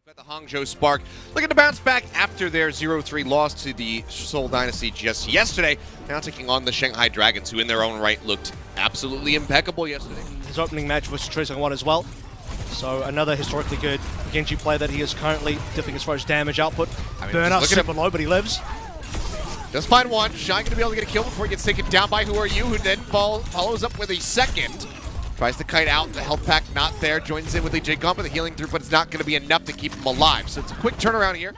Got the Hangzhou Spark looking to bounce back after their 0-3 loss to the Seoul Dynasty just yesterday. Now taking on the Shanghai Dragons, who in their own right looked absolutely impeccable yesterday. His opening match was Tracer 1 as well. So another historically good Genji player that he is currently dipping as far as damage output. Burnout super low, but he lives. Does find one. Shine going to be able to get a kill before he gets taken down by Who Are You, who then follows up with a second. Tries to kite out, the health pack not there, joins in with Lijiang Tower, the healing through, but it's not going to be enough to keep him alive. So it's a quick turnaround here.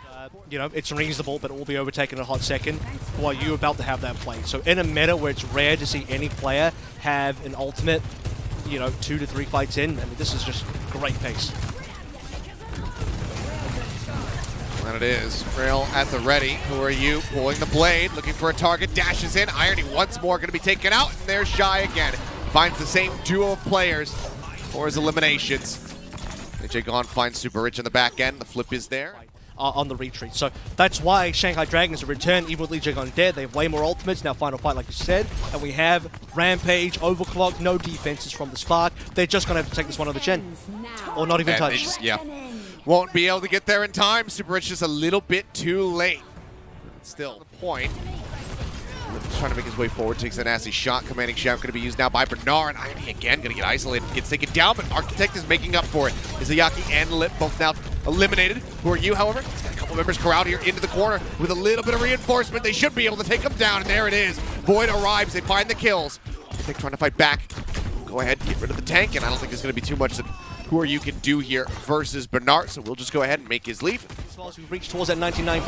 You know, it's reasonable, but it will be overtaken in a hot second. Who Are You about to have that play? So in a meta where it's rare to see any player have an ultimate, you know, 2 to 3 fights in, I mean, this is just great pace. And it is. Rail at the ready. Who Are You pulling the blade, looking for a target, dashes in. Irony once more going to be taken out, and there's Shy again. Finds the same duo of players for his eliminations. Lijiang finds Super Rich in the back end. The flip is there. On the retreat. So that's why Shanghai Dragons return, even with Lijiang dead. They have way more ultimates. Now final fight, like you said. And we have Rampage, Overclock, no defenses from the Spark. They're just going to have to take this one on the chin. Or not even touch. Won't be able to get there in time. Super Rich just a little bit too late. Still, the point. Just trying to make his way forward, takes a nasty shot. Commanding shout going to be used now by Bernard. Irony again going to get isolated, gets taken down, but Architect is making up for it. Izayaki and Lip both now eliminated. Who Are You, however? He's got a couple members corralled here into the corner with a little bit of reinforcement. They should be able to take him down, and there it is. Void arrives, they find the kills. Architect trying to fight back. Go ahead, get rid of the tank, and I don't think there's going to be too much that Who Are You can do here versus Bernard, so we'll just go ahead and make his leave. As well as we reach towards that 99%.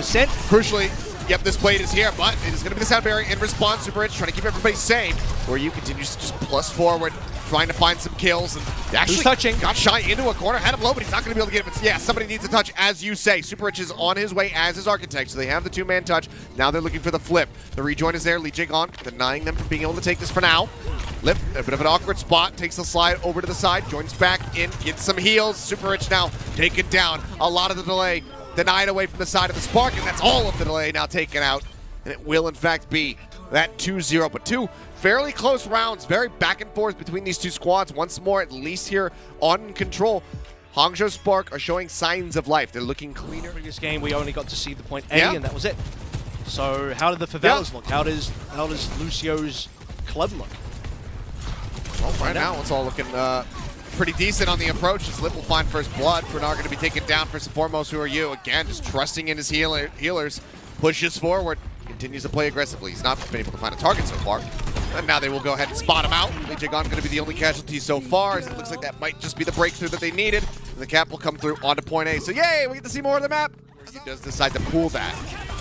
Crucially, yep, this blade is here, but it is going to be the sound barrier in response. Super Rich trying to keep everybody safe. Who Are You continues to just plus forward, trying to find some kills, and actually got Shy into a corner, had him low, but he's not going to be able to get him. But yeah, somebody needs a touch, as you say. Super Rich is on his way as his Architect, so they have the two-man touch. Now they're looking for the flip. The rejoin is there. Lijiang denying them from being able to take this for now. Lip, a bit of an awkward spot, takes the slide over to the side, joins back in, gets some heals. Super Rich now taken down. A lot of the delay denied away from the side of the Spark, and that's all of the delay now taken out. And it will, in fact, be that 2-0. But two fairly close rounds, very back and forth between these two squads. Once more, at least here on control. Hangzhou Spark are showing signs of life. They're looking cleaner. Previous game, we only got to see the point A, and that was it. So how did the favelas look? How does Lucio's club look? Well, right now it's all looking pretty decent on the approach. As Lip will find first blood. Bernard going to be taken down first and foremost. Who Are You? Again, just trusting in his healers. Pushes forward. Continues to play aggressively. He's not been able to find a target so far. And now they will go ahead and spot him out. Lijiang going to be the only casualty so far. As it looks like that might just be the breakthrough that they needed. And the cap will come through onto point A. So yay, we get to see more of the map. He does decide to pull that.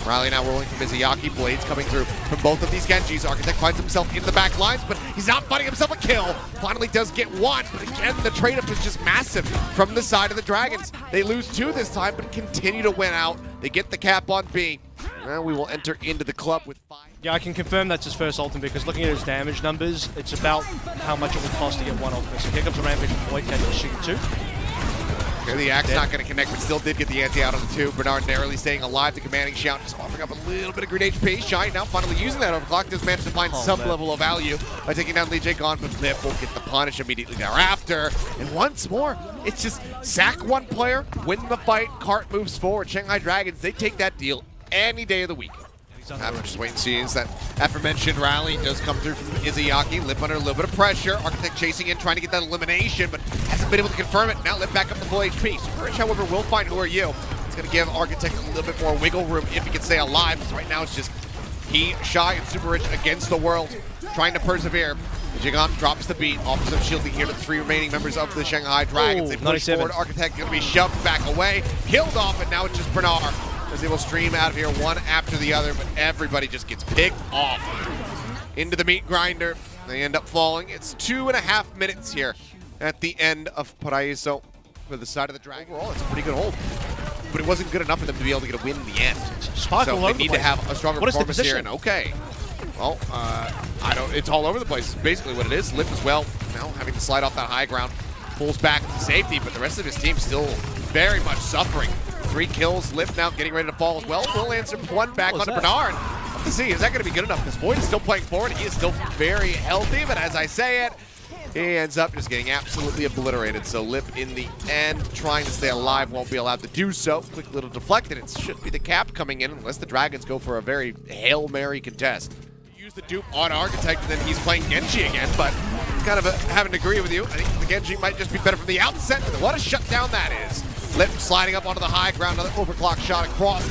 Riley now rolling from Izayaki. Blades coming through from both of these Genjis. Architect finds himself in the back lines, but he's not finding himself a kill. Finally does get one, but again, the trade-up is just massive from the side of the Dragons. They lose 2 this time, but continue to win out. They get the cap on B. Now we will enter into the club with 5. Yeah, I can confirm that's his first ultimate because looking at his damage numbers, it's about how much it would cost to get one ultimate. So here comes a Rampage and Void can shoot 2. Okay, the axe not going to connect, but still did get the anti out on the 2. Bernard narrowly staying alive. The commanding shout just offering up a little bit of green HP. Shy now finally using that overclock. Does manage to find some level of value by taking down Lijiang, but Lip will get the punish immediately thereafter. And once more, it's just sack one player, win the fight, cart moves forward. Shanghai Dragons, they take that deal any day of the week. Just wait and see as that aforementioned rally does come through from Izayaki. Lip under a little bit of pressure. Architect chasing in, trying to get that elimination, but hasn't been able to confirm it. Now Lip back up to full HP. Super Rich, however, will find Who Are You. It's going to give Architect a little bit more wiggle room if he can stay alive, because right now it's just he, Shy, and Super Rich against the world, trying to persevere. Lijiang drops the beat, offers up shielding here to the 3 remaining members of the Shanghai Dragons. They push forward. Architect going to be shoved back away, killed off, and now it's just Bernard, as they will stream out of here one after the other, but everybody just gets picked off. Into the meat grinder. They end up falling. It's 2.5 minutes here at the end of Paraiso for the side of the Dragon. Overall, it's a pretty good hold, but it wasn't good enough for them to be able to get a win in the end. Spark so they need to have a stronger performance here. And okay, well, it's all over the place. It's basically what it is. Lip as well, now having to slide off that high ground. Pulls back to safety, but the rest of his team still very much suffering. 3 kills. Lip now getting ready to fall as well. Will answer one back onto Bernard. Let's see, is that going to be good enough? Because Void is still playing forward. He is still very healthy, but as I say it, He ends up just getting absolutely obliterated. So Lip in the end, trying to stay alive, won't be allowed to do so. Quick little deflect, and it should be the cap coming in unless the Dragons go for a very Hail Mary contest. Use the dupe on Architect, and then he's playing Genji again, but kind of having to agree with you. I think the Genji might just be better from the outset. What a shutdown that is. Lip sliding up onto the high ground, another overclock shot across.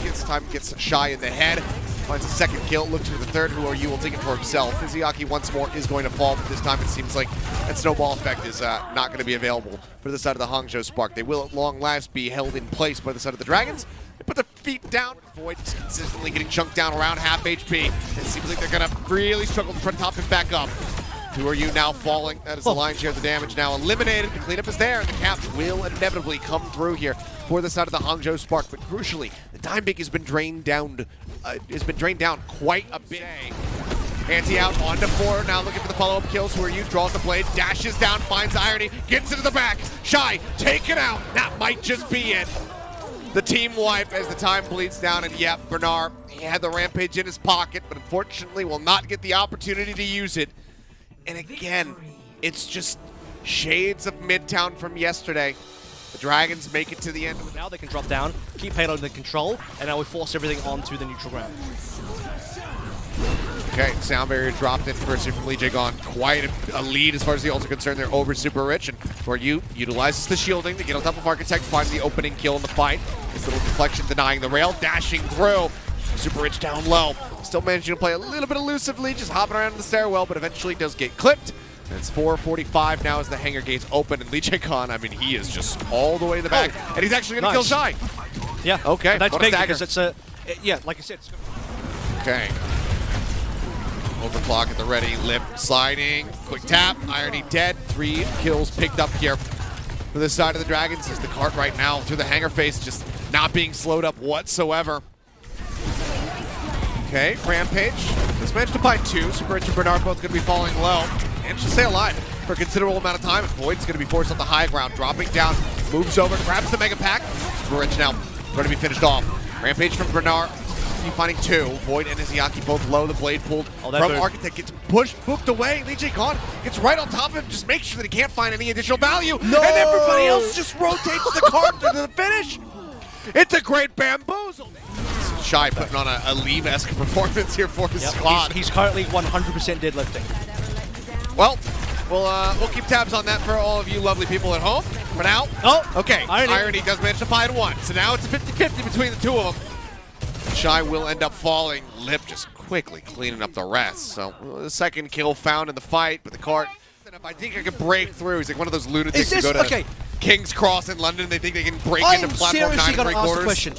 Gets Shy in the head. Finds a second kill, looks to the third. Who are you? Will take it for himself. Iziaki once more is going to fall, but this time it seems like that snowball effect is not going to be available for the side of the Hangzhou Spark. They will at long last be held in place by the side of the Dragons. They put their feet down. Void is consistently getting chunked down around half HP. It seems like they're going to really struggle to try to top him back up. Who are you now falling? That is the lion's share of the damage now eliminated. The cleanup is there, and the cap will inevitably come through here for the side of the Hangzhou Spark. But crucially, the time bank has been drained down. Quite a bit. Anti out onto 4. Now looking for the follow-up kills. Who are you? Draws the blade, dashes down, finds Irony, gets into the back. Shy taken out. That might just be it. The team wipe as the time bleeds down, and yep, Bernard, he had the Rampage in his pocket, but unfortunately will not get the opportunity to use it. And again, it's just shades of Midtown from yesterday. The Dragons make it to the end. Now they can drop down, keep Payload under control, and now we force everything onto the neutral ground. Okay, sound barrier dropped in for Super Lijiang. Quite a lead as far as the ults are concerned. They're over Super Rich, and for you, utilizes the shielding to get on top of Architect, finds the opening kill in the fight. This little deflection denying the rail, dashing through. Super Rich down low. Still managing to play a little bit elusively, just hopping around in the stairwell, but eventually does get clipped. And it's 4:45 now as the hangar gates open, and Lijiang, I mean, he is just all the way in the back, and he's actually going to kill Shy. Yeah. Okay. That's big because it's yeah, like I said. Okay. Overclock at the ready, Lip sliding, quick tap, Irony dead, 3 kills picked up here for the side of the Dragons as the cart right now through the hangar face just not being slowed up whatsoever. Okay, Rampage. Just managed to find 2. Super Rich and Bernard both going to be falling low. Managed to stay alive for a considerable amount of time. And Void's going to be forced on the high ground, dropping down, moves over, grabs the Mega Pack. Super Rich now going to be finished off. Rampage from Bernard. Finding 2. Void and Iziaki both low. The blade pulled from Architect. Gets pushed, booped away. Lijiang gets right on top of him. Just makes sure that he can't find any additional value. No! And everybody else just rotates the cart to the finish. It's a great bamboozle. Shy putting on a Leave-esque performance here for his squad. He's currently 100% deadlifting. Well, we'll keep tabs on that for all of you lovely people at home. For now, okay, Irony does manage to find 1. So now it's a 50-50 between the two of them. Shy will end up falling. Lip just quickly cleaning up the rest. So the second kill found in the fight, but the cart. I think I can break through. He's like one of those lunatics who go to King's Cross in London. They think they can break into platform 9 and 3/4. Question.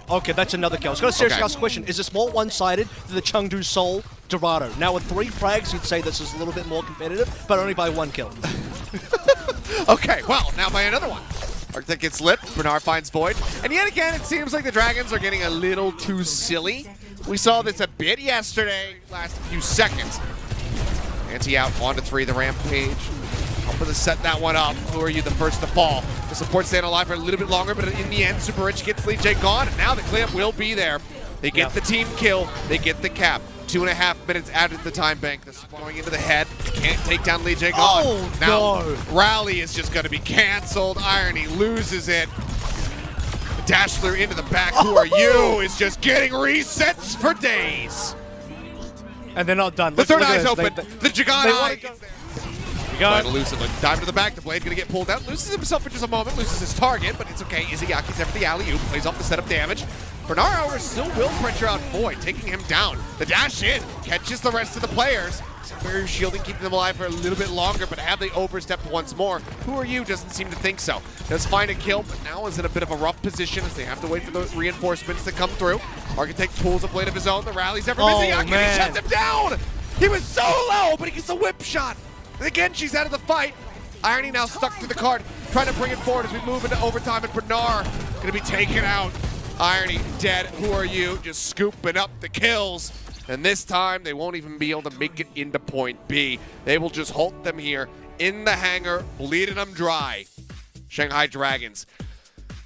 Okay, that's another kill. I was going to seriously ask a question. Is this more one-sided to the Chengdu Seoul Dorado? Now with 3 frags, you'd say this is a little bit more competitive, but only by 1 kill. Okay, well, now by another one. Architect gets lit, Bernard finds Void, and yet again it seems like the Dragons are getting a little too silly. We saw this a bit yesterday, last few seconds. Anti out, onto 3, the Rampage. Helping to set that one up. Who are you, the first to fall? The support staying alive for a little bit longer, but in the end, Super Rich gets Lijiang, and now the cleanup will be there. They get the team kill, they get the cap. 2.5 minutes added to the time bank. This is going into the head. They can't take down Lijiang. Oh, now, no. Rally is just going to be canceled. Irony loses it. Dashler into the back. Who are you? Is just getting resets for days. And they're not done. The third eye's open. The Jagan eye gets there. Got it. Elusive. Dive to the back. The blade going to get pulled out. Loses himself for just a moment. Loses his target, but it's okay. Iziaki's there for the alley-oop. Plays off the setup damage. Bernard, however, still will pressure out Void, taking him down. The dash in. Catches the rest of the players. Barrier shielding, keeping them alive for a little bit longer, but have they overstepped once more? Who are you? Doesn't seem to think so. Does find a kill, but now is in a bit of a rough position as they have to wait for the reinforcements to come through. Architect pulls a blade of his own. The rally's ever busy. He shuts him down. He was so low, but he gets a whip shot. And again, she's out of the fight. Irony now stuck to the card, trying to bring it forward as we move into overtime, and Bernard going to be taken out. Irony dead. Who are you? Just scooping up the kills. And this time, they won't even be able to make it into point B. They will just halt them here in the hangar, bleeding them dry. Shanghai Dragons.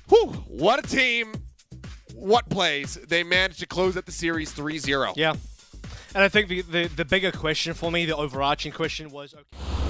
Whew, what a team. What plays. They managed to close out the series 3-0. Yeah. And I think the bigger question for me, the overarching question was, okay.